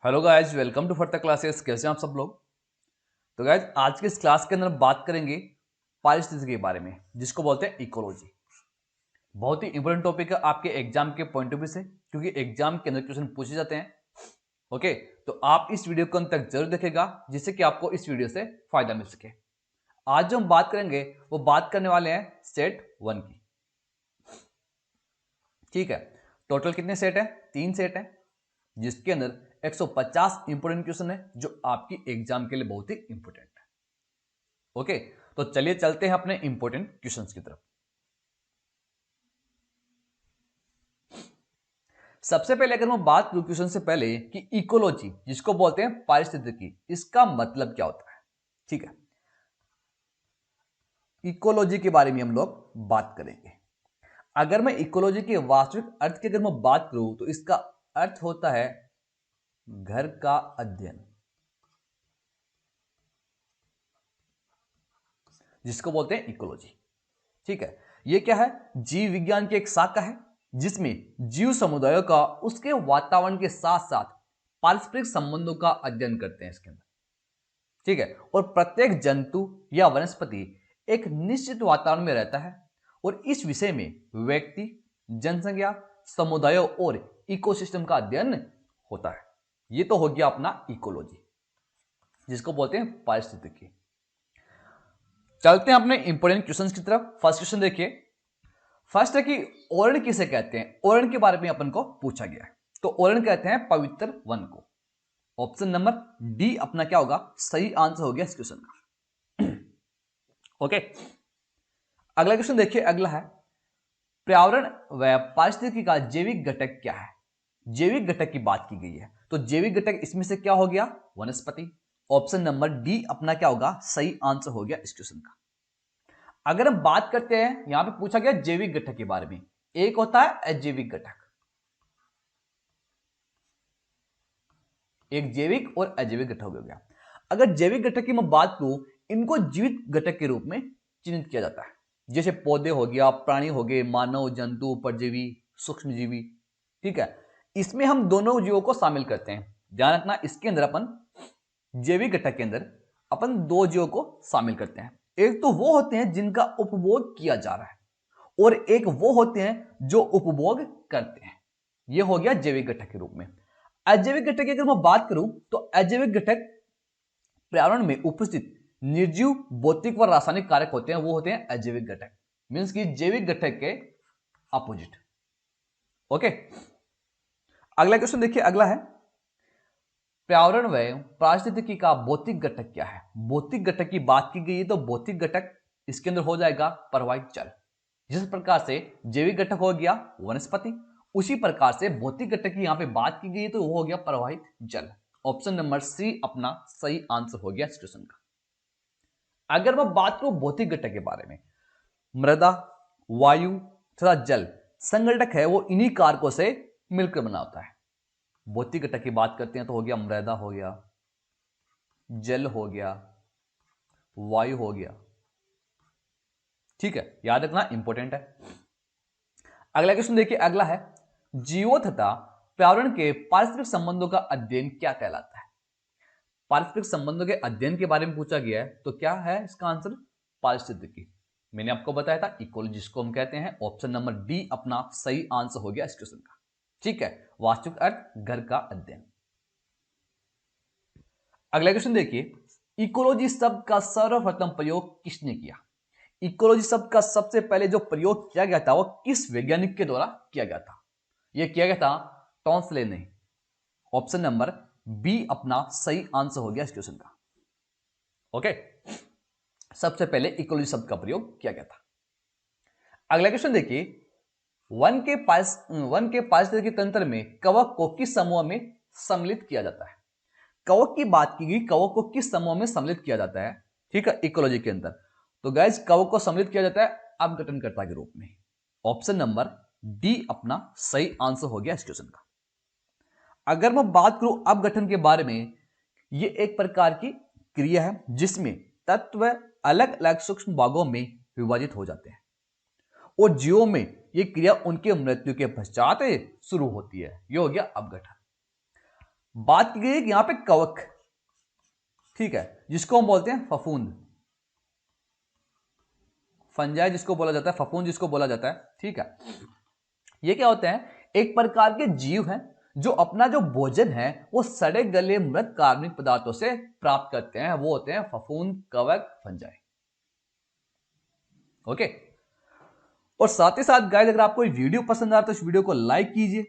Hello guys, welcome to further classes. कैसे हैं आप सब लोग। तो गाइज आज के इस क्लास के अंदर बात करेंगे पारिस्थितिकी के बारे में, जिसको बोलते हैं इकोलॉजी। बहुत ही इंपॉर्टेंट टॉपिक है आपके एग्जाम के पॉइंट ऑफ व्यू से, क्योंकि एग्जाम के अंदर क्वेश्चन पूछे जाते हैं। ओके, तो आप इस वीडियो को अंत तक जरूर देखेगा, जिससे कि आपको इस वीडियो से फायदा मिल सके। आज जो हम बात करेंगे वो बात करने वाले हैं सेट 1 की। ठीक है, टोटल कितने सेट है? 3 सेट है, जिसके अंदर 150 इंपोर्टेंट क्वेश्चन है, जो आपकी एग्जाम के लिए बहुत ही इंपोर्टेंट है। ओके, तो चलिए चलते हैं अपने इंपोर्टेंट क्वेश्चंस की तरफ। सबसे पहले अगर मैं बात करूं क्वेश्चन से पहले कि इकोलॉजी, जिसको बोलते हैं पारिस्थितिकी, इसका मतलब क्या होता है। ठीक है, इकोलॉजी के बारे में हम लोग बात करेंगे। अगर मैं इकोलॉजी के वास्तविक अर्थ की अगर मैं बात करूं तो इसका अर्थ होता है घर का अध्ययन, जिसको बोलते हैं इकोलॉजी। ठीक है, यह क्या है? जीव विज्ञान की एक शाखा है, जिसमें जीव समुदायों का उसके वातावरण के साथ साथ पारस्परिक संबंधों का अध्ययन करते हैं इसके अंदर। ठीक है, और प्रत्येक जंतु या वनस्पति एक निश्चित वातावरण में रहता है, और इस विषय में व्यक्ति, जनसंख्या, समुदायों और इकोसिस्टम का अध्ययन होता है। यह तो हो गया अपना इकोलॉजी, जिसको बोलते हैं पारिस्थितिकी। चलते हैं अपने इंपोर्टेंट क्वेश्चंस की तरफ। फर्स्ट क्वेश्चन देखिए। फर्स्ट है कि ओरण किसे कहते हैं। ओरण के बारे में अपन को पूछा गया है, तो ओरण कहते हैं पवित्र वन को। ऑप्शन नंबर डी अपना क्या होगा? सही आंसर हो गया इस क्वेश्चन का। ओके, अगला क्वेश्चन देखिए। अगला है पर्यावरण व पारिस्थितिकी का जैविक घटक क्या है। जैविक घटक की बात की गई है, तो जैविक घटक इसमें से क्या हो गया? वनस्पति। ऑप्शन नंबर डी अपना क्या होगा? सही आंसर हो गया इस क्वेश्चन का। अगर हम बात करते हैं, यहां पे पूछा गया जैविक घटक के बारे में। एक होता है अजैविक घटक, एक जैविक और अजैविक घटक हो गया। अगर जैविक घटक की मैं बात करूं, इनको जीवित घटक के रूप में चिन्हित किया जाता है, जैसे पौधे हो गया, प्राणी हो गए, मानव, जंतु, परजीवी, सूक्ष्मजीवी। ठीक है, इसमें हम दोनों जीवों को शामिल करते हैं। ध्यान रखना, इसके अंदर अपन जैविक घटक के अंदर अपन दो जीवों को शामिल करते हैं। एक तो वो होते हैं जिनका उपभोग किया जा रहा है, और एक वो होते हैं जो उपभोग करते हैं। यह हो गया जैविक घटक के रूप में। अजैविक घटक की अगर मैं बात करूं, तो अजैविक घटक पर्यावरण में उपस्थित निर्जीव भौतिक व रासायनिक कारक होते हैं, वो होते हैं अजैविक घटक। मींस कि जैविक घटक के अपोजिट। ओके, अगला क्वेश्चन देखिए। अगला है पर्यावरण व पारिस्थितिकी का भौतिक घटक क्या है। भौतिक घटक की बात की गई है, तो भौतिक घटक इसके अंदर हो जाएगा प्रवाहित जल। जिस प्रकार से जैविक घटक हो गया वनस्पति, उसी प्रकार से भौतिक घटक की यहां पे बात की गई है, तो वो हो गया प्रवाहित जल। ऑप्शन नंबर सी अपना सही आंसर हो गया इस क्वेश्चन का। अगर मैं बात करूं भौतिक घटक के बारे में, मृदा, वायु तथा जल संगठक है, वो इन्हीं कारकों से मिलकर बना होता है। भौतिक घटक की बात करते हैं तो हो गया मृदा हो गया, जल हो गया, वायु हो गया। ठीक है, याद रखना इंपॉर्टेंट है। अगला क्वेश्चन देखिए। अगला है जीवों तथा पर्यावरण के पारस्परिक संबंधों का अध्ययन क्या कहलाता है। पारस्परिक संबंधों के अध्ययन के बारे में पूछा गया है, तो क्या है इसका आंसर? पारिस्थितिकी। मैंने आपको बताया था इकोलॉजी जिसको हम कहते हैं। ऑप्शन नंबर डी अपना सही आंसर हो गया इस क्वेश्चन का। ठीक है, वास्तविक अर्थ घर का अध्ययन। अगला क्वेश्चन देखिए। इकोलॉजी शब्द का सर्वप्रथम प्रयोग किसने किया। इकोलॉजी शब्द का सबसे पहले जो प्रयोग किया गया था, वो किस वैज्ञानिक के द्वारा किया गया था? यह किया गया था टॉन्सले ने। ऑप्शन नंबर बी अपना सही आंसर हो गया इस क्वेश्चन का। ओके, सबसे पहले इकोलॉजी शब्द का प्रयोग किया गया था। अगला क्वेश्चन देखिए। वन के पारिस्थितिकी तंत्र में कवक को किस समूह में सम्मिलित किया जाता है। कवक की बात की गई, कवक को किस समूह में सम्मिलित किया जाता है? ठीक है, इकोलॉजी के अंदर। तो गाइज कवक को सम्मिलित किया जाता है अपघटनकर्ता के रूप में। ऑप्शन नंबर डी अपना सही आंसर हो गया इस क्वेश्चन का। अगर मैं बात करूं अपघटन के बारे में, यह एक प्रकार की क्रिया है जिसमें तत्व अलग अलग सूक्ष्म भागों में विभाजित हो जाते हैं, और जीवों में यह क्रिया उनके मृत्यु के पश्चात शुरू होती है। यह हो गया अपघटन। बात की गई है कि यहां पे कवक, ठीक है, जिसको हम बोलते हैं फफूंद, फंजाई जिसको बोला जाता है, फफूंद जिसको बोला जाता है, ठीक है। ये क्या होते हैं, एक प्रकार के जीव हैं जो अपना जो भोजन है वो सड़े गले मृत कार्बनिक पदार्थों से प्राप्त करते हैं, वो होते हैं फफूंद, कवक, फंजाई। ओके। और साथ ही साथ गाइस, अगर आपको ये वीडियो पसंद आ रहा है तो इस वीडियो को लाइक कीजिए,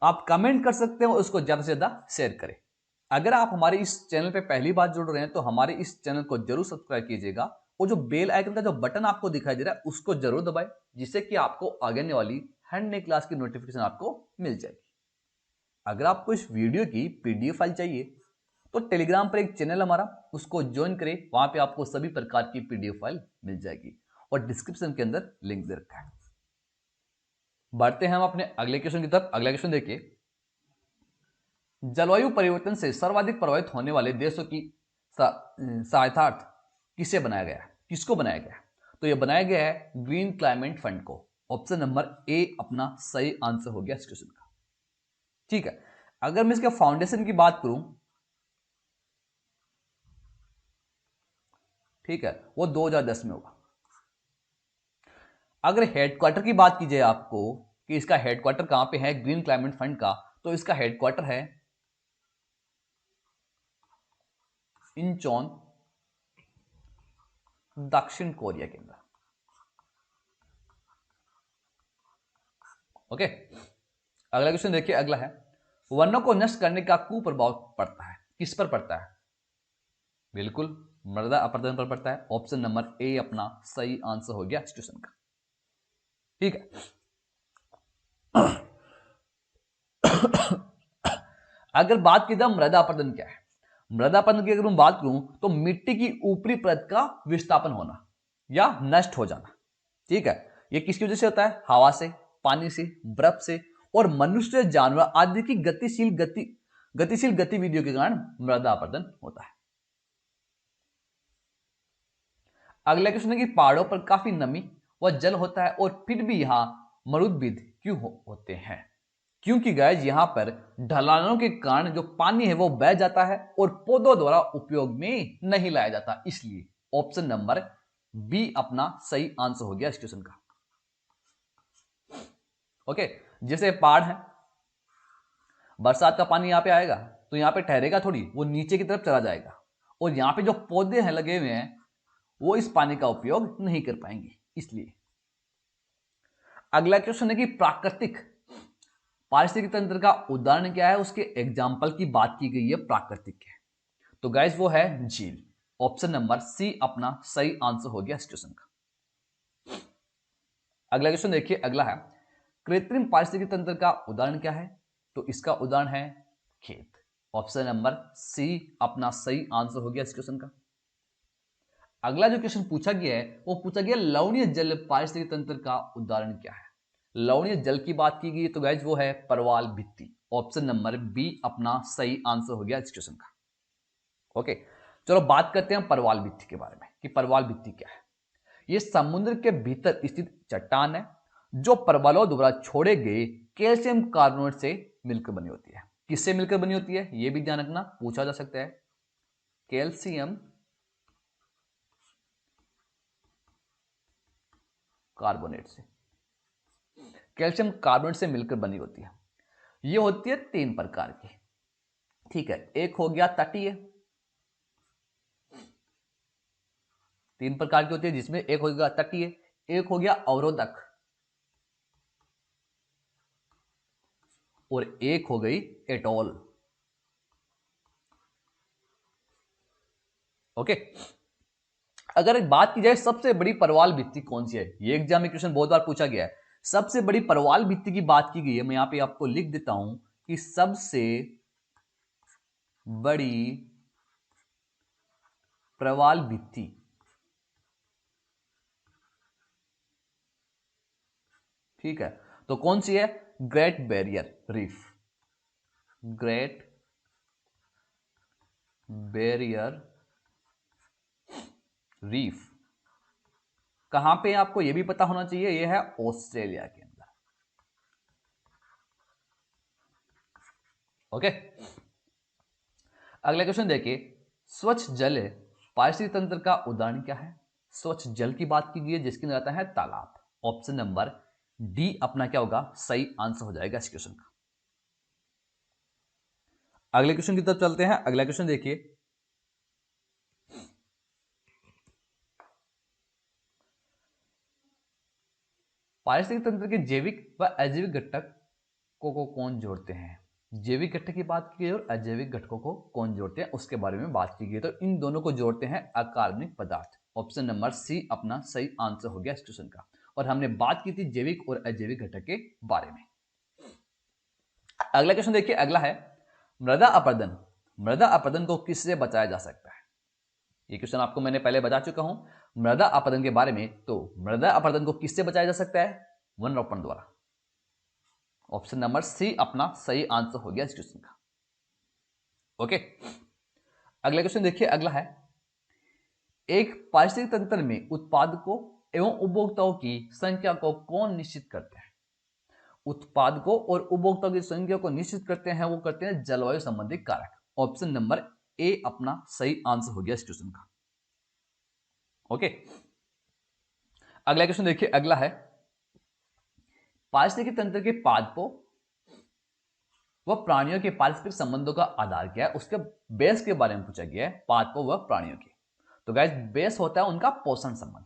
आप कमेंट कर सकते हैं और उसको ज्यादा से ज्यादा शेयर करें। अगर आप हमारे इस चैनल पे पहली बार जुड़ रहे हैं तो हमारे इस चैनल को जरूर सब्सक्राइब कीजिएगा और जो बेल आइकन का जो बटन आपको दिखाई दे रहा है उसको जरूर दबाएं, जिससे कि आपको आगे आने वाली हर नई क्लास की नोटिफिकेशन आपको मिल जाएगी। अगर आपको इस वीडियो की पीडीएफ फाइल चाहिए तो टेलीग्राम पर एक चैनल हमारा, उसको ज्वाइन करें, वहां पे आपको सभी प्रकार की पीडीएफ फाइल मिल जाएगी और डिस्क्रिप्शन के अंदर लिंक दे रखा है। बढ़ते हैं हम अपने अगले क्वेश्चन की तरफ। अगला क्वेश्चन देखिए, जलवायु परिवर्तन से सर्वाधिक प्रभावित होने वाले देशों की सहायतार्थ किसे बनाया गया है, किसको बनाया गया है? तो यह बनाया गया है ग्रीन क्लाइमेट फंड को। ऑप्शन नंबर ए अपना सही आंसर हो गया इस क्वेश्चन का, ठीक है। अगर मैं इसके फाउंडेशन की बात करूं, ठीक है, वो 2010 में होगा। अगर हेडक्वार्टर की बात की जाए आपको कि इसका हेडक्वार्टर कहां पे है ग्रीन क्लाइमेट फंड का, तो इसका हेडक्वार्टर है इंचोन, दक्षिण कोरिया के अंदर। ओके। अगला क्वेश्चन देखिए, अगला है, वनों को नष्ट करने का कुप्रभाव पड़ता है, किस पर पड़ता है? बिल्कुल मृदा अपरदन पर पड़ता है। ऑप्शन नंबर ए अपना सही आंसर हो गया इस क्वेश्चन का, ठीक है। अगर बात की जाए मृदा अपरदन क्या है, मृदा अपरदन की अगर मैं बात करूं तो मिट्टी की ऊपरी परत का विस्थापन होना या नष्ट हो जाना, ठीक है। यह किसकी वजह से होता है? हवा से, पानी से, बर्फ से और मनुष्य, जानवर आदि की गतिशील गतिविधियों के कारण मृदा अपरदन होता है। अगला क्वेश्चन है कि पहाड़ों पर काफी नमी व जल होता है और फिर भी यहां मरुद्भिद क्यों होते हैं? क्योंकि गाइस यहां पर ढलानों के कारण जो पानी है वो बह जाता है और पौधों द्वारा उपयोग में नहीं लाया जाता, इसलिए ऑप्शन नंबर बी अपना सही आंसर हो गया इस क्वेश्चन का। ओके। जैसे पहाड़ है, बरसात का पानी यहां पे आएगा तो यहां पे ठहरेगा थोड़ी, वो नीचे की तरफ चला जाएगा और यहां पे जो पौधे हैं लगे हुए हैं वो इस पानी का उपयोग नहीं कर पाएंगे, इसलिए। अगला क्वेश्चन है कि प्राकृतिक पारिस्थितिक तंत्र का उदाहरण क्या है, उसके एग्जाम्पल की बात की गई है प्राकृतिक है, तो गाइस वो है झील। ऑप्शन नंबर सी अपना सही आंसर हो गया इस क्वेश्चन का। अगला क्वेश्चन देखिए, अगला है, कृत्रिम पारिस्थितिक तंत्र का उदाहरण क्या है? तो इसका उदाहरण है खेत। ऑप्शन नंबर सी अपना सही आंसर हो गया इस क्वेश्चन का। अगला जो क्वेश्चन पूछा गया है वो पूछा गया लवणीय जल पारिस्थितिक तंत्र का उदाहरण क्या है? लवणीय जल की बात की गई तो गाइज वो है परवाल भित्ति। ऑप्शन नंबर बी अपना सही आंसर हो गया इस क्वेश्चन का। ओके, चलो बात करते हैं परवाल भित्ति के बारे में कि परवाल भित्ति क्या है। ये समुद्र के भीतर स्थित चट्टान है जो परवालों द्वारा छोड़े गए कैल्शियम कार्बोनेट से मिलकर बनी होती है। किससे मिलकर बनी होती है यह भी ध्यान रखना, पूछा जा सकता है। कैल्शियम कार्बोनेट से, कैल्शियम कार्बोनेट से मिलकर बनी होती है। यह होती है 3 प्रकार की, ठीक है। एक हो गया तटीय, 3 प्रकार की होती है जिसमें एक हो गया तटीय, एक हो गया अवरोधक और एक हो गई एटॉल। ओके। अगर एक बात की जाए सबसे बड़ी परवाल भित्ति कौन सी है, ये एग्जाम में क्वेश्चन बहुत बार पूछा गया है। सबसे बड़ी परवाल भित्ति की बात की गई है, मैं यहां पे आपको लिख देता हूं कि सबसे बड़ी प्रवाल भित्ति ठीक है, तो कौन सी है? Great barrier reef. Great barrier reef कहां पे आपको यह भी पता होना चाहिए, यह है ऑस्ट्रेलिया के अंदर। ओके। अगला क्वेश्चन देखिए, स्वच्छ जल पारिस्थितिक तंत्र का उदाहरण क्या है? स्वच्छ जल की बात की गई है जिसके अंदर आता है तालाब। ऑप्शन नंबर डी अपना क्या होगा, सही आंसर हो जाएगा इस क्वेश्चन का। अगले क्वेश्चन की तरफ चलते हैं। अगला क्वेश्चन देखिए, पारिस्थितिक तंत्र के जैविक व अजैविक घटक को कौन जोड़ते हैं? जैविक घटक की बात की गई और अजैविक घटकों को कौन जोड़ते हैं उसके बारे में बात की गई। तो इन दोनों को जोड़ते हैं अकार्बनिक पदार्थ। ऑप्शन नंबर सी अपना सही आंसर हो गया इस क्वेश्चन का। और हमने बात की थी जैविक और अजैविक घटक के बारे में। अगला क्वेश्चन देखिए, अगला है मृदा अपरदन। मृदा अपरदन को किससे बचाया जा सकता है? ये क्वेश्चन आपको मैंने पहले बता चुका हूं मृदा अपरदन के बारे में। तो मृदा अपरदन को किससे बचाया जा सकता है? वन रोपण द्वारा। ऑप्शन नंबर सी अपना सही आंसर हो गया इस क्वेश्चन का। ओके, अगला क्वेश्चन देखिए, अगला है एक पारिस्थितिक तंत्र में उत्पादकों एवं उपभोक्ताओं की संख्या को कौन निश्चित करते हैं? उत्पादकों और उपभोक्ताओं की संख्या को निश्चित करते हैं, वो करते हैं जलवायु संबंधी कारक। ऑप्शन नंबर ए अपना सही आंसर हो गया इस क्वेश्चन का। ओके, अगला क्वेश्चन देखिए, अगला है पारिस्थितिक तंत्र के पादपों व प्राणियों के पारस्परिक संबंधों का आधार क्या है, उसके बेस के बारे में पूछा गया है पादपों व प्राणियों के। तो गाइस बेस होता है उनका पोषण संबंध,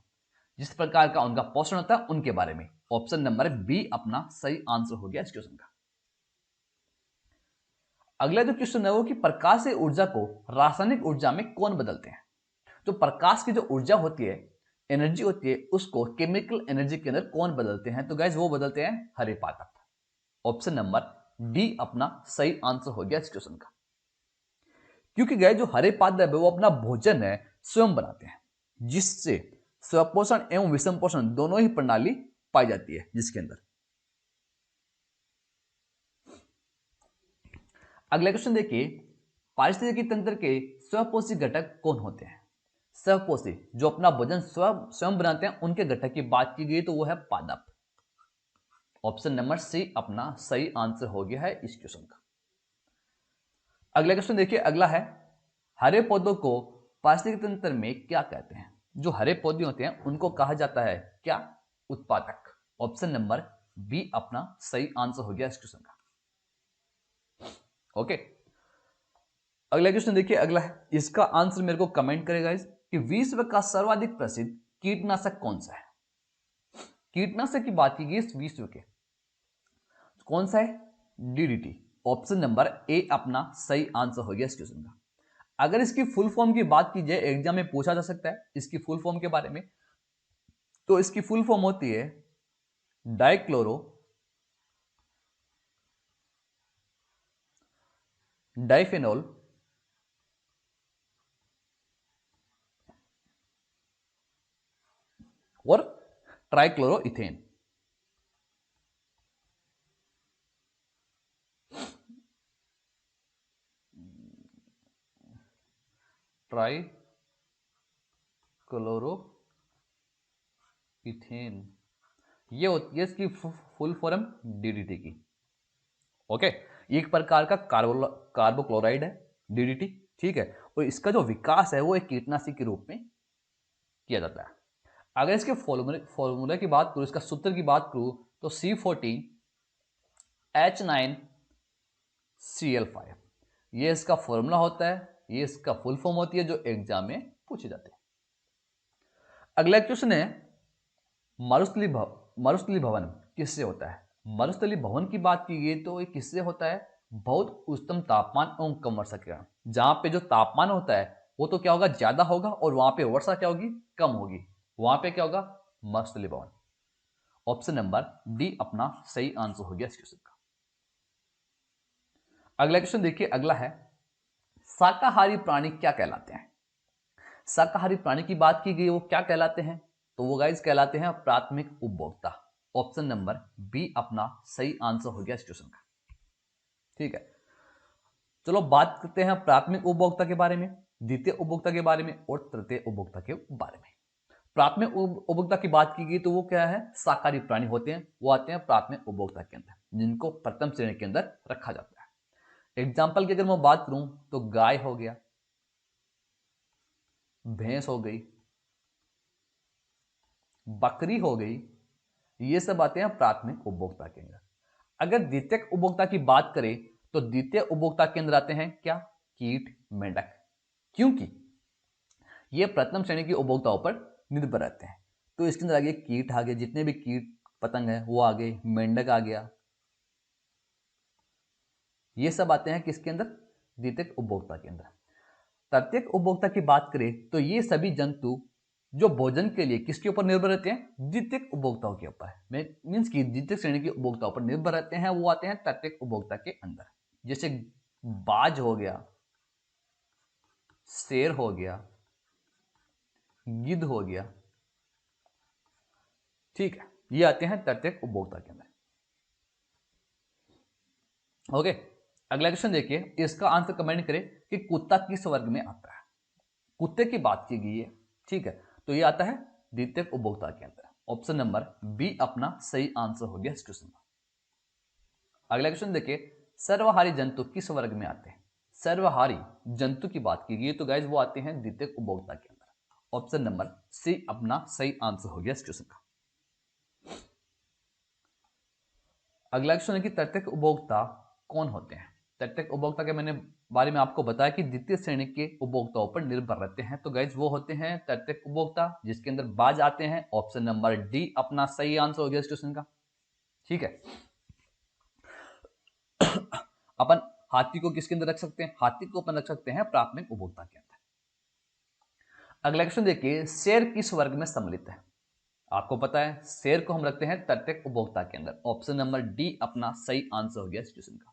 जिस प्रकार का उनका पोषण होता है उनके बारे में। ऑप्शन नंबर बी अपना सही आंसर हो गया इस क्वेश्चन का। अगला जो क्वेश्चन है वो कि प्रकाश से ऊर्जा को रासायनिक ऊर्जा में कौन बदलते हैं? तो प्रकाश की जो ऊर्जा होती है, एनर्जी होती है, उसको केमिकल एनर्जी के अंदर कौन बदलते हैं? तो गाइस वो बदलते हैं हरे पादप। ऑप्शन नंबर डी अपना सही आंसर हो गया इस क्वेश्चन का। क्योंकि गाइस जो हरे पादप है वो अपना भोजन है स्वयं बनाते हैं, जिससे स्वपोषण एवं विषम पोषण दोनों ही प्रणाली पाई जाती है जिसके अंदर। अगला क्वेश्चन देखिए, पारिस्थितिकी तंत्र के स्वपोषी घटक कौन होते हैं? स्वपोषी जो अपना भोजन स्वयं बनाते हैं उनके घटक की बात की गई तो वो है पादप। ऑप्शन नंबर सी अपना सही आंसर हो गया है इस क्वेश्चन का। अगला क्वेश्चन देखिए, अगला है हरे पौधों को पारिस्थितिक तंत्र में क्या कहते हैं? जो हरे पौधे होते हैं उनको कहा जाता है क्या? उत्पादक। ऑप्शन नंबर बी अपना सही आंसर हो गया इस क्वेश्चन का। ओके, अगला क्वेश्चन देखिए, अगला है इसका आंसर मेरे को कमेंट करेगा इस कि विश्व का सर्वाधिक प्रसिद्ध कीटनाशक कौन सा है? कीटनाशक की बात की गई इस विश्व के, कौन सा है? डीडीटी। ऑप्शन नंबर ए अपना सही आंसर हो गया इस क्वेश्चन का। अगर इसकी फुल फॉर्म की बात की जाए, एग्जाम में पूछा जा सकता है इसकी फुल फॉर्म के बारे में, तो इसकी फुल फॉर्म होती है डाइक्लोरो डाइफेनॉल और ट्राइक्लोरोइथेन। ट्राइक्लोरोइथेन ये होती है इसकी फुल फॉर्म डीडीटी की। ओके, एक प्रकार का कार्बोक्लोराइड है डीडीटी, ठीक है। और इसका जो विकास है वो एक कीटनाशक के रूप में किया जाता है। अगर इसके फॉर्मूले की बात करूं, इसका सूत्र की बात करूं, तो C14H9Cl5 ये इसका फॉर्मूला होता है, ये इसका फुल फॉर्म होती है जो एग्जाम में पूछे जाते हैं। अगला क्वेश्चन है मरुस्थली भवन किससे होता है? मरुस्थली भवन की बात की गई तो ये किससे होता है? बहुत उच्चतम तापमान एवं कम वर्षा के कारण। जहां पे जो तापमान होता है वो तो क्या होगा, ज्यादा होगा, और वहां पे वर्षा क्या होगी, कम होगी। वहां पे क्या होगा, मरुस्थली भवन। ऑप्शन नंबर डी अपना सही आंसर हो गया इस क्वेश्चन का। अगला क्वेश्चन देखिए, अगला है शाकाहारी प्राणी क्या कहलाते हैं? शाकाहारी प्राणी की बात की गई वो क्या कहलाते हैं? तो वो गाइस कहलाते हैं प्राथमिक उपभोक्ता। ऑप्शन नंबर बी अपना सही आंसर हो गया इस क्वेश्चन का। ठीक है, चलो बात करते हैं प्राथमिक उपभोक्ता के बारे में, द्वितीय उपभोक्ता के बारे में और तृतीय उपभोक्ता के बारे में। प्राथमिक उपभोक्ता की बात की गई तो वो क्या है, शाकाहारी प्राणी होते हैं, वो आते हैं प्राथमिक उपभोक्ता के अंदर, जिनको प्रथम श्रेणी के अंदर रखा जाता है। एग्जाम्पल की अगर मैं बात करूं तो गाय हो गया, भैंस हो गई, बकरी हो गई, ये सब आते हैं प्राथमिक उपभोक्ता केंद्र। अगर द्वितीयक उपभोक्ता की बात करें तो द्वितीय उपभोक्ता केंद्र आते हैं क्या? कीट, मेंढक, क्योंकि ये प्रथम श्रेणी के उपभोक्ताओं पर निर्भर रहते हैं। तो इसके अंदर आ गए कीट आ गए, जितने भी कीट पतंग है वो आ गए, मेंढक आ गया, ये सब आते हैं किसके अंदर? द्वितीयक उपभोक्ता के अंदर। तृतीयक उपभोक्ता की बात करें तो ये सभी जंतु जो भोजन के लिए किसके ऊपर निर्भर रहते हैं? द्वितीयक उपभोक्ताओं के ऊपर, मीन्स की द्वितीय श्रेणी के उपभोक्ताओं पर निर्भर रहते हैं, वो आते हैं तृतीयक उपभोक्ता के अंदर। जैसे बाज हो गया, शेर हो गया, गिद्ध हो गया, ठीक है, ये आते हैं तृतीयक उपभोक्ता के अंदर। ओके, अगला क्वेश्चन देखिए, इसका आंसर कमेंट करें कि कुत्ता किस वर्ग में आता है। कुत्ते की बात की गई है, ठीक है, तो ये आता है द्वितीयक उपभोक्ता के अंदर। ऑप्शन नंबर बी अपना सही आंसर हो गया इस क्वेश्चन का। अगला क्वेश्चन देखिए, सर्वहारी जंतु किस वर्ग में आते हैं? सर्वहारी जंतु की बात की गई तो गाइज वो आते हैं द्वितीयक उपभोक्ता के अंदर। ऑप्शन नंबर सी अपना सही आंसर हो गया इस क्वेश्चन का। अगला क्वेश्चन है कि तृतीयक उपभोक्ता कौन होते हैं? तृतीयक उपभोक्ता के मैंने बारे में आपको बताया कि द्वितीय श्रेणी के उपभोक्ताओं पर निर्भर रहते हैं, तो गाइज वो होते हैं तृतीयक उपभोक्ता, जिसके अंदर बाज आते हैं। ऑप्शन नंबर डी अपना सही आंसर हो गया इस क्वेश्चन का, ठीक है। अपन हाथी को किसके अंदर रख सकते हैं? हाथी को अपन रख सकते हैं प्राथमिक उपभोक्ता के अंदर। अगला क्वेश्चन देखिए, शेर किस वर्ग में सम्मिलित है? आपको पता है शेर को हम रखते हैं तृतीयक उपभोक्ता के अंदर। ऑप्शन नंबर डी अपना सही आंसर हो गया इस क्वेश्चन का।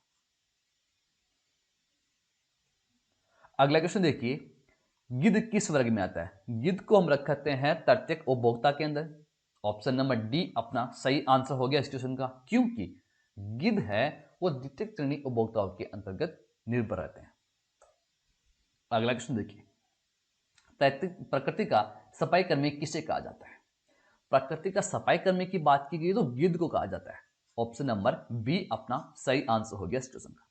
अगला क्वेश्चन देखिए, गिद्ध किस वर्ग में आता है? गिद्ध को हम रखते हैं तृतीयक उपभोक्ता के अंदर। ऑप्शन नंबर डी अपना सही आंसर हो गया इस क्वेश्चन का, क्योंकि गिद्ध है वो द्वितीयक श्रेणी उपभोक्ताओं के अंतर्गत निर्भर रहते हैं। अगला क्वेश्चन देखिए, प्रकृति का सफाई कर्मी किसे कहा जाता है? प्रकृति का सफाई कर्मी की बात की गई तो गिद्ध को कहा जाता है। ऑप्शन नंबर बी अपना सही आंसर हो गया इस क्वेश्चन का।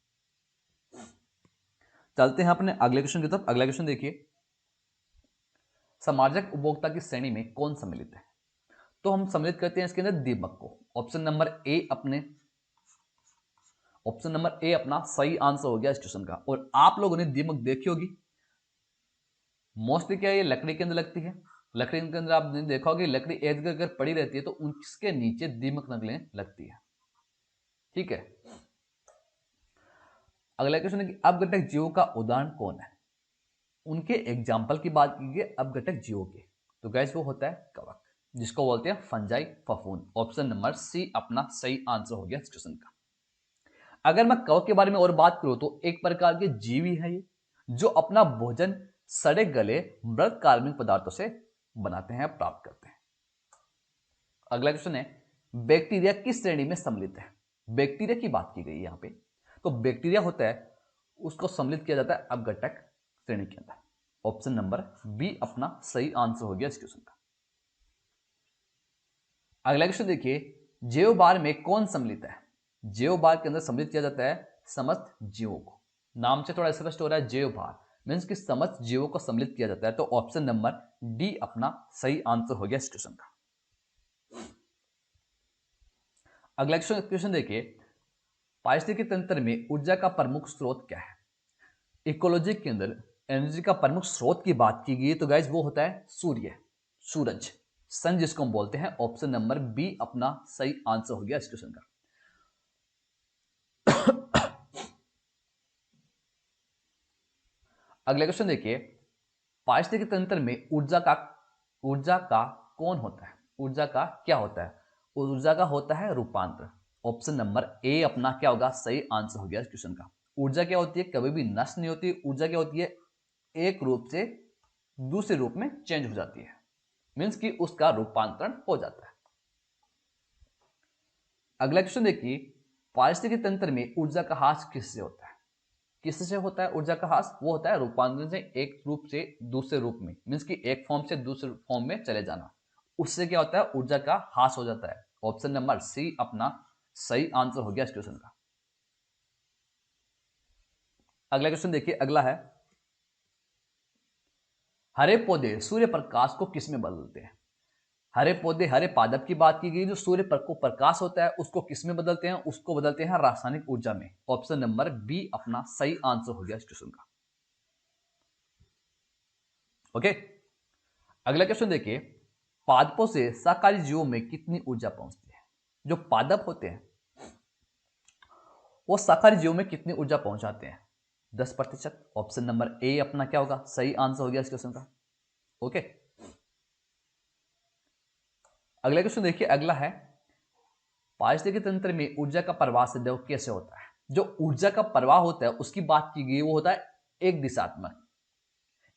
चलते हैं अपने अगले क्वेश्चन की तरफ। अगला क्वेश्चन देखिए, समाजक उपभोक्ता की श्रेणी में कौन सम्मिलित है? तो हम सम्मिलित करते हैं इसके अंदर दीमक को। ऑप्शन नंबर ए अपना सही आंसर हो गया इस क्वेश्चन का। और आप लोगों ने दीमक देखी होगी, मोस्टली क्या ये लकड़ी के अंदर लगती है। लकड़ी के अंदर आपने देखा होगा लकड़ी एक जगह अगर पड़ी रहती है तो उसके नीचे दीमक नकलें लगती है, ठीक है। अगला क्वेश्चन है कि अपघटक जीवों का उदाहरण कौन है? उनके एग्जाम्पल की बात कीजिए अपघटक जीवों के, तो गैस वो होता है कवक, जिसको बोलते हैं फंजाई, फफूंद। ऑप्शन नंबर सी अपना सही आंसर हो गया इस क्वेश्चन का। अगर मैं कवक के बारे में और बात करूं तो एक प्रकार के जीवी है ये, जो अपना भोजन सड़े गले मृत कार्बनिक पदार्थों से बनाते हैं, प्राप्त करते हैं। अगला क्वेश्चन है, बैक्टीरिया किस श्रेणी में सम्मिलित है? बैक्टीरिया की बात की गई यहां पे, तो बैक्टीरिया होता है उसको सम्मिलित किया जाता है अपघटक श्रेणी के अंदर। ऑप्शन नंबर बी अपना सही आंसर हो गया इस क्वेश्चन का। अगला क्वेश्चन देखिए, जैव बार में कौन सम्मिलित है? जैव बार के अंदर सम्मिलित किया जाता है समस्त जीवों को। नाम से थोड़ा स्पष्ट हो रहा है, जैव बार मीन्स कि समस्त जीवों को सम्मिलित किया जाता है, तो ऑप्शन नंबर डी अपना सही आंसर हो गया इस क्वेश्चन का। अगला क्वेश्चन देखिए, पारिस्थितिकी तंत्र में ऊर्जा का प्रमुख स्रोत क्या है? इकोलॉजी के अंदर एनर्जी का प्रमुख स्रोत की बात की गई तो गाइज वो होता है सूर्य, सूरज, सन जिसको हम बोलते हैं। ऑप्शन नंबर बी अपना सही आंसर हो गया इस क्वेश्चन का। अगला क्वेश्चन देखिए, पारिस्थितिकी तंत्र में ऊर्जा का कौन होता है? ऊर्जा का क्या होता है? ऊर्जा का होता है रूपांतर। ऑप्शन नंबर ए अपना क्या होगा सही आंसर हो गया इस क्वेश्चन का। ऊर्जा क्या होती है? कभी भी नष्ट नहीं होती। ऊर्जा क्या होती है? एक रूप से दूसरे रूप में चेंज हो जाती है, मीन्स कि उसका रूपांतरण हो जाता है। अगला क्वेश्चन देखिए, पारिस्थितिकी तंत्र में ऊर्जा का ह्रास किससे होता है? किससे होता है ऊर्जा का ह्रास? वो होता है रूपांतरण से एक रूप से दूसरे रूप में, मीन्स कि एक फॉर्म से दूसरे फॉर्म में चले जाना, उससे क्या होता है? ऊर्जा का ह्रास हो जाता है। ऑप्शन नंबर सी अपना सही आंसर हो गया इस क्वेश्चन का। अगला क्वेश्चन देखिए, अगला है हरे पौधे सूर्य प्रकाश को किस में बदलते हैं? हरे पौधे, हरे पादप की बात की गई, जो सूर्य को प्रकाश होता है उसको किस में बदलते हैं? उसको बदलते हैं रासायनिक ऊर्जा में। ऑप्शन नंबर बी अपना सही आंसर हो गया इस क्वेश्चन का। ओके, अगला क्वेश्चन देखिए, पादपों से शाकाहारी जीवों में कितनी ऊर्जा पहुंचती है? जो पादप होते हैं वो शाकाहारी जीवों में कितनी ऊर्जा पहुंचाते हैं? 10%। ऑप्शन नंबर ए अपना क्या होगा? सही आंसर हो गया इस क्वेश्चन का। ओके, अगला क्वेश्चन देखिए, अगला है पारिस्थितिकी तंत्र में ऊर्जा का प्रवाह सदैव कैसे होता है? जो ऊर्जा का प्रवाह होता है उसकी बात की गई वो होता है एक दिशात्मक,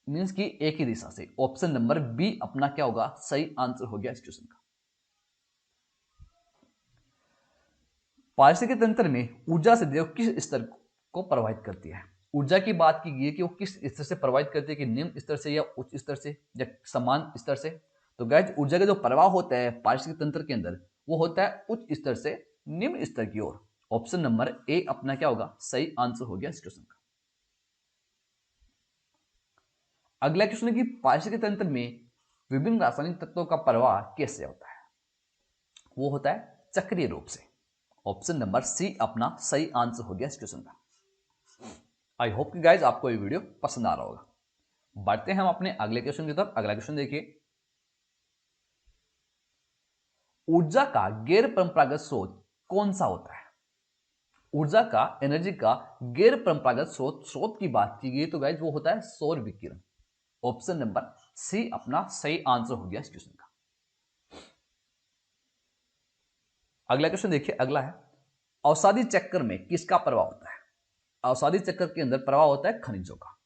मींस की एक ही दिशा से। ऑप्शन नंबर बी अपना क्या होगा? सही आंसर हो गया इस क्वेश्चन का। पारिस्थितिकी तंत्र में ऊर्जा सदैव किस स्तर को प्रभावित करती है? ऊर्जा की बात की गई है कि वो किस स्तर से प्रभावित करती है, कि निम्न स्तर से या उच्च स्तर से या समान स्तर से। तो गाइस, ऊर्जा का जो प्रवाह होता है पारिस्थितिकी तंत्र के अंदर वो होता है उच्च स्तर से निम्न स्तर की ओर। ऑप्शन नंबर ए अपना क्या होगा? सही आंसर हो गया इस क्वेश्चन का। अगला क्वेश्चन है कि पारिस्थितिकी तंत्र में विभिन्न रासायनिक तत्वों का प्रवाह कैसे होता है? वो होता है चक्रीय रूप से। ऑप्शन नंबर सी अपना सही आंसर हो गया इस क्वेश्चन का। आई होप कि गाइज आपको ये वीडियो पसंद आ रहा होगा। बढ़ते हैं हम अपने अगले क्वेश्चन की तरफ। अगला क्वेश्चन देखिए, ऊर्जा का गैर परंपरागत स्रोत कौन सा होता है? ऊर्जा का, एनर्जी का गैर परंपरागत स्रोत की बात की गई तो गाइज वो होता है सौर विकिरण। ऑप्शन नंबर सी अपना सही आंसर हो गया इस क्वेश्चन का। अगला क्वेश्चन देखिए, अगला है अवसादी चक्र में किसका प्रभाव होता है? अवसादी चक्र के अंदर प्रभाव होता है खनिजों का।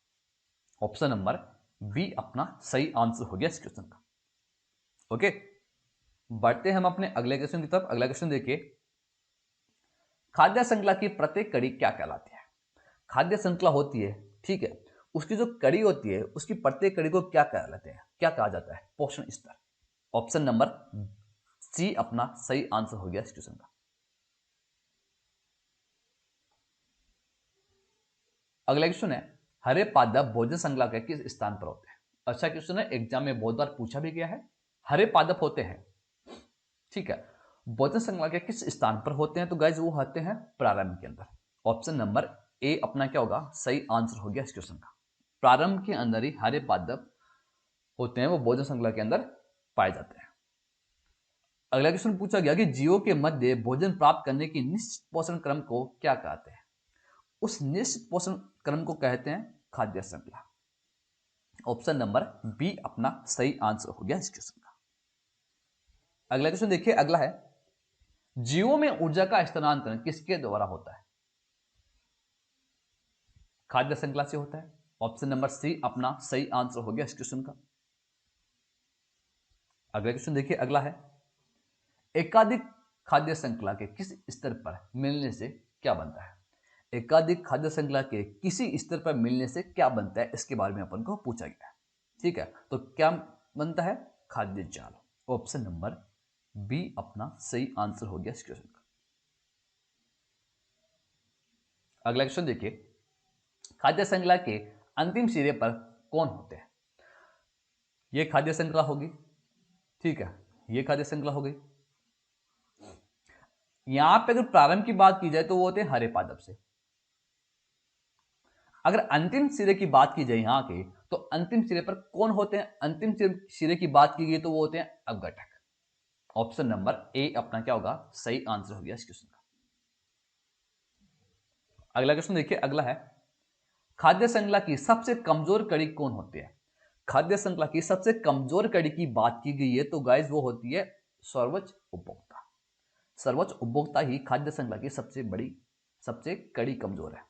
ऑप्शन नंबर बी अपना सही आंसर हो गया इस क्वेश्चन का। ओके, बढ़ते हैं हम अपने अगले क्वेश्चन की तरफ। अगला क्वेश्चन देखिए, खाद्य श्रृंखला की प्रत्येक कड़ी क्या कहलाती है? खाद्य श्रृंखला होती है, ठीक है, उसकी जो कड़ी होती है उसकी प्रत्येक कड़ी को क्या कहलाते हैं, क्या कहा जाता है? पोषण स्तर। ऑप्शन नंबर सी अपना सही आंसर हो गया इस क्वेश्चन का। अगला क्वेश्चन है हरे पादप भोजन श्रृंखला के किस स्थान पर होते हैं? अच्छा क्वेश्चन है, एग्जाम में बहुत बार पूछा भी गया है। हरे पादप होते हैं, ठीक है, भोजन श्रृंखला के किस स्थान पर होते हैं? तो गाइज वो होते हैं प्रारंभ के अंदर। ऑप्शन नंबर ए अपना क्या होगा? सही आंसर हो गया इस क्वेश्चन का। प्रारंभ के अंदर ही हरे पादप होते हैं, वो भोजन श्रृंखला के अंदर पाए जाते हैं। अगला क्वेश्चन पूछा गया कि जीवों के मध्य भोजन प्राप्त करने की निश्चित पोषण क्रम को क्या कहते हैं? उस निश्चित पोषण क्रम को कहते हैं खाद्य श्रृंखला। ऑप्शन नंबर बी अपना सही आंसर हो गया इस क्वेश्चन का। अगला क्वेश्चन देखिए, अगला है जीवों में ऊर्जा का स्थानांतरण किसके द्वारा होता है? खाद्य श्रृंखला से होता है। ऑप्शन नंबर सी अपना सही आंसर हो गया इस क्वेश्चन का। अगला क्वेश्चन देखिए, अगला है एकाधिक खाद्य श्रृंखला के किस स्तर पर मिलने से क्या बनता है? एकाधिक खाद्य श्रृंखला के किसी स्तर पर मिलने से क्या बनता है, इसके बारे में अपन को पूछा गया है, ठीक है। तो क्या बनता है? खाद्य जाल। ऑप्शन नंबर बी अपना सही आंसर हो गया इस क्वेश्चन का। अगला क्वेश्चन देखिए, खाद्य श्रृंखला के अंतिम सिरे पर कौन होते हैं? ये खाद्य श्रृंखला होगी, ठीक है, ये खाद्य श्रृंखला हो गई। यहां पे अगर प्रारंभ की बात की जाए तो वो होते हैं हरे पादप से। अगर अंतिम सिरे की बात की जाए यहां के, तो अंतिम सिरे पर कौन होते हैं? अंतिम सिरे की बात की गई तो वो होते हैं अपघटक। ऑप्शन नंबर ए अपना क्या होगा? सही आंसर हो गया इस क्वेश्चन का। अगला क्वेश्चन देखिए, अगला है खाद्य श्रृंखला की सबसे कमजोर कड़ी कौन होती है? खाद्य श्रृंखला की सबसे कमजोर कड़ी की बात की गई है तो गाइस वो होती है सर्वोच्च उपभोक्ता। सर्वोच्च उपभोक्ता ही खाद्य श्रृंखला की सबसे कड़ी कमजोर है।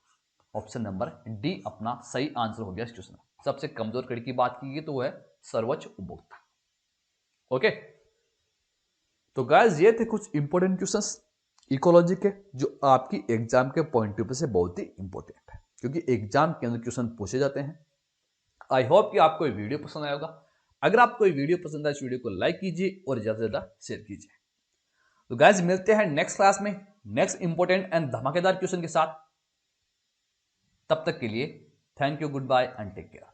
ऑप्शन नंबर डी अपना सही आंसर हो गया इस क्वेश्चन। सबसे कमजोर कड़ी की बात की गई तो वो है सर्वोच्च उपभोक्ता। ओके, तो गाइस ये थे कुछ इंपॉर्टेंट क्वेश्चंस इकोलॉजी के, जो आपकी एग्जाम के पॉइंट ऑफ व्यू से बहुत ही इंपॉर्टेंट है, क्योंकि एग्जाम के अंदर क्वेश्चन पूछे जाते हैं। आई होप कि आपको ये वीडियो पसंद आया होगा। अगर आपको ये वीडियो पसंद आए, इस वीडियो को लाइक कीजिए और ज्यादा से ज्यादा शेयर कीजिए। तो गाइस मिलते हैं नेक्स्ट क्लास में नेक्स्ट इंपॉर्टेंट एंड धमाकेदार क्वेश्चन के साथ। तब तक के लिए thank you, good bye and take care.